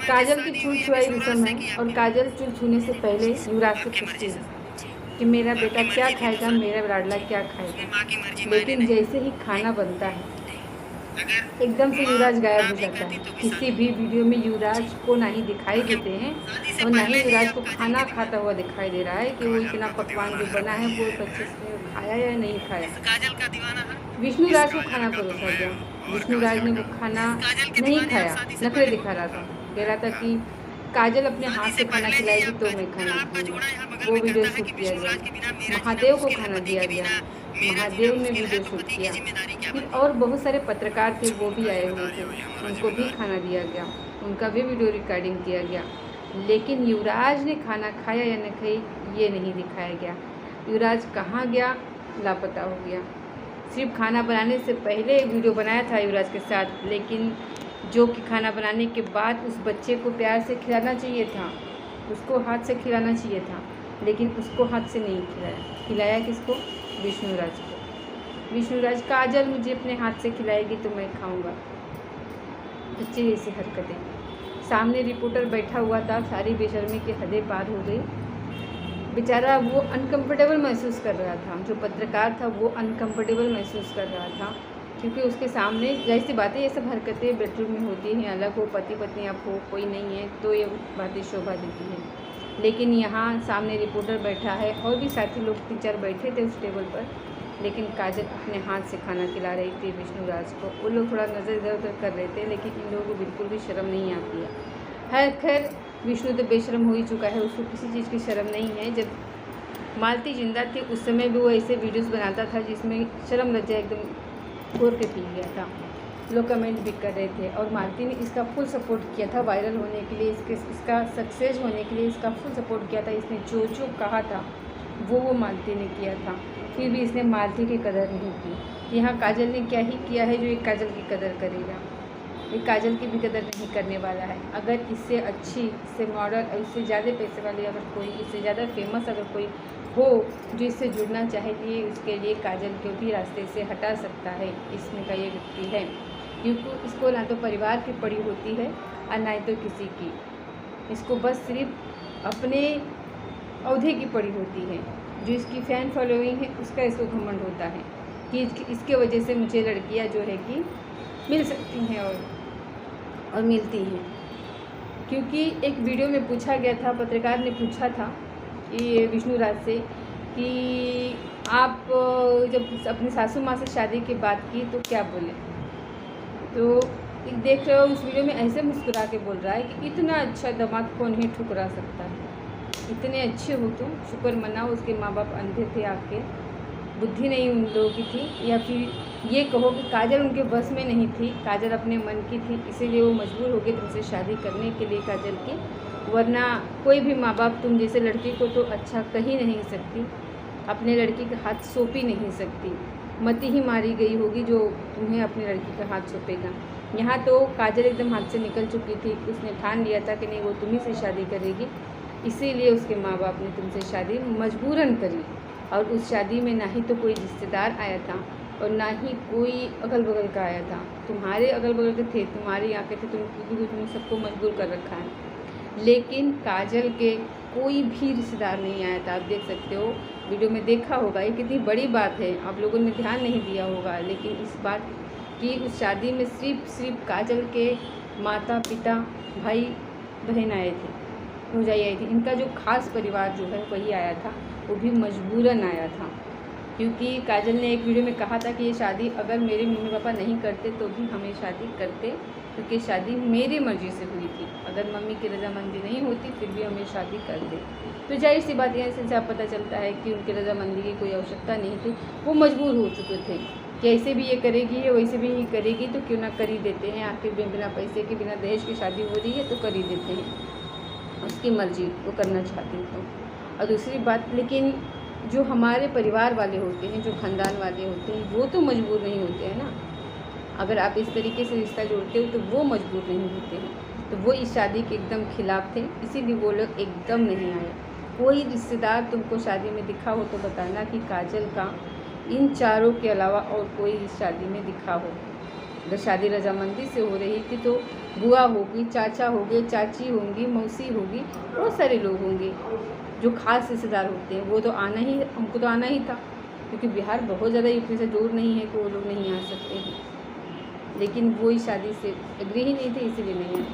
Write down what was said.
काजल की चूल छुआई रस्म है और काजल चूल छूने से पहले युवराज से पूछती है कि मेरा बेटा क्या खाएगा, मेरा लाडला क्या खाएगा। लेकिन जैसे ही खाना बनता है एकदम से युवराज गायब हो जाता है। किसी भी वीडियो में युवराज को ना ही दिखाई देते हैं और ना ही युवराज को खाना खाता हुआ दिखाई दे रहा है कि वो इतना पकवान जो बना है वो अच्छे से खाया या नहीं खाया। विष्णुराज को खाना परोसा गया। विष्णुराज ने वो खाना नहीं खाया, नखरे दिखा रहा था, कह रहा था कि काजल अपने हाथ से खाना खिलाएगी तो मैं खाना खाऊंगा। वो वीडियो शूट किया गया। महादेव को खाना दिया गया, महादेव ने वीडियो शूट किया। फिर और बहुत सारे पत्रकार थे, वो भी आए हुए थे, उनको भी खाना दिया गया, उनका भी वीडियो रिकॉर्डिंग किया गया। लेकिन युवराज ने खाना खाया या नहीं खाई ये नहीं दिखाया गया। युवराज कहाँ गया, लापता हो गया। सिर्फ खाना बनाने से पहले एक वीडियो बनाया था युवराज के साथ, लेकिन जो कि खाना बनाने के बाद उस बच्चे को प्यार से खिलाना चाहिए था, उसको हाथ से खिलाना चाहिए था, लेकिन उसको हाथ से नहीं खिलाया। खिलाया किसको? विष्णुराज को। विष्णुराज, काजल मुझे अपने हाथ से खिलाएगी तो मैं खाऊंगा। बच्चे जैसी हरकतें। सामने रिपोर्टर बैठा हुआ था, सारी बेशर्मी की हदें पार हो गई। बेचारा वो अनकंफर्टेबल महसूस कर रहा था, जो पत्रकार था वो अनकंफर्टेबल महसूस कर रहा था, क्योंकि उसके सामने जाहिर सी बातें ये सब हरकतें बेडरूम में होती हैं, अलग हो, पति पत्नी आप हो, कोई नहीं है तो ये बातें शोभा देती हैं। लेकिन यहाँ सामने रिपोर्टर बैठा है और भी साथी लोग 3-4 बैठे थे उस टेबल पर, लेकिन काजल अपने हाथ से खाना खिला रही थी विष्णुराज को। वो लोग थोड़ा नज़र इधर उधर कर रहे थे, लेकिन इन लोगों को बिल्कुल भी शर्म नहीं आती है। खैर विष्णु तो बेशर्म हो ही चुका है, उसको किसी चीज़ की शर्म नहीं है। जब मालती जिंदा थी उस समय भी वो ऐसे वीडियोस बनाता था जिसमें शर्म लज्जा एकदम घोर के पी गया था। लोग कमेंट भी कर रहे थे और मालती ने इसका फुल सपोर्ट किया था वायरल होने के लिए, इसका सक्सेस होने के लिए इसका फुल सपोर्ट किया था। इसने जो जो कहा था वो मालती ने किया था, फिर भी इसने मालती की कदर नहीं की। यहाँ काजल ने क्या ही किया है जो एक काजल की कदर करेगा? ये काजल की भी कदर नहीं करने वाला है। अगर इससे अच्छी, इससे मॉडल, इससे ज़्यादा पैसे वाली अगर कोई, इससे ज़्यादा फेमस अगर कोई हो जो इससे जुड़ना चाहे तो ये उसके लिए काजल को भी रास्ते से हटा सकता है, इसमें का ये व्यक्ति है। क्योंकि इसको ना तो परिवार की पड़ी होती है और ना ही तो किसी की, इसको बस सिर्फ अपने अवधि की पड़ी होती है। जो इसकी फ़ैन फॉलोइंग है उसका इसको घमंड होता है कि इसके वजह से मुझे लड़कियां जो है कि मिल सकती हैं और मिलती हैं। क्योंकि एक वीडियो में पूछा गया था, पत्रकार ने पूछा था कि विष्णुराज से कि आप जब अपनी सासू माँ से शादी की बात की तो क्या बोले, तो देख रहे हो उस वीडियो में ऐसे मुस्कुरा के बोल रहा है कि इतना अच्छा दामाद कौन ही ठुकरा सकता है, इतने अच्छे हो तुम, शुक्र मनाओ उसके माँ बाप अंधे थे, आपके बुद्धि नहीं उन लोगों की थी, या फिर ये कहो कि काजल उनके बस में नहीं थी, काजल अपने मन की थी, इसीलिए वो मजबूर हो गए तुमसे शादी करने के लिए काजल की। वरना कोई भी माँ बाप तुम जैसे लड़की को तो अच्छा कह ही नहीं सकती, अपने लड़की के हाथ सौंप ही नहीं सकती। मती ही मारी गई होगी जो तुम्हें अपनी लड़की का हाथ सौंपेगा। यहाँ तो काजल एकदम हाथ से निकल चुकी थी, उसने ठान लिया था कि नहीं वो तुम्ही से शादी करेगी, इसीलिए उसके माँ बाप ने तुमसे शादी मजबूरन करी। और उस शादी में ना ही तो कोई रिश्तेदार आया था और ना ही कोई अगल बगल का आया था, तुम्हारे अगल बगल के थे, तुम्हारे यहाँ के थे, तुमने सबको मजबूर कर रखा है। लेकिन काजल के कोई भी रिश्तेदार नहीं आया था। आप देख सकते हो, वीडियो में देखा होगा, ये कितनी बड़ी बात है, आप लोगों ने ध्यान नहीं दिया होगा। लेकिन इस बात की उस शादी में सिर्फ काजल के माता पिता भाई बहन आए थे, भौजाई आई थी, इनका जो खास परिवार जो है वही आया था, वो भी मजबूरन आया था। क्योंकि काजल ने एक वीडियो में कहा था कि ये शादी अगर मेरे मम्मी पापा नहीं करते तो भी हमें शादी करते, क्योंकि शादी मेरी मर्ज़ी से हुई थी, अगर मम्मी की रजामंदी नहीं होती फिर भी हमें शादी करते। तो जाहिर सी बात यहाँ से साफ पता चलता है कि उनकी रजामंदी की कोई आवश्यकता नहीं थी, वो मजबूर हो चुके थे कि ऐसे भी ये करेगी है वैसे भी ये करेगी, तो क्यों ना कर ही देते हैं, आखिर बिना पैसे के बिना दहेज की शादी हो रही है तो कर ही देते हैं, उसकी मर्ज़ी, वो करना चाहती तो। और दूसरी बात, लेकिन जो हमारे परिवार वाले होते हैं, जो ख़ानदान वाले होते हैं, वो तो मजबूर नहीं होते हैं ना। अगर आप इस तरीके से रिश्ता जोड़ते हो तो वो मजबूर नहीं होते हैं। तो वो इस शादी के एकदम खिलाफ थे, इसीलिए वो लोग एकदम नहीं आए। कोई रिश्तेदार तुमको शादी में दिखा हो तो बताना कि काजल का इन चारों के अलावा और कोई इस शादी में दिखा हो। अगर शादी रजामंदी से हो रही थी तो बुआ होगी, चाचा होंगे, चाची होंगी, मौसी होगी, बहुत सारे लोग होंगे जो खास रिश्तेदार होते हैं। वो तो आना ही, हमको तो आना ही था, क्योंकि बिहार बहुत ज़्यादा यूपी से दूर नहीं है कि वो लोग नहीं आ सकते हैं। लेकिन वो ही शादी से एग्री ही नहीं थे, इसीलिए नहीं आए।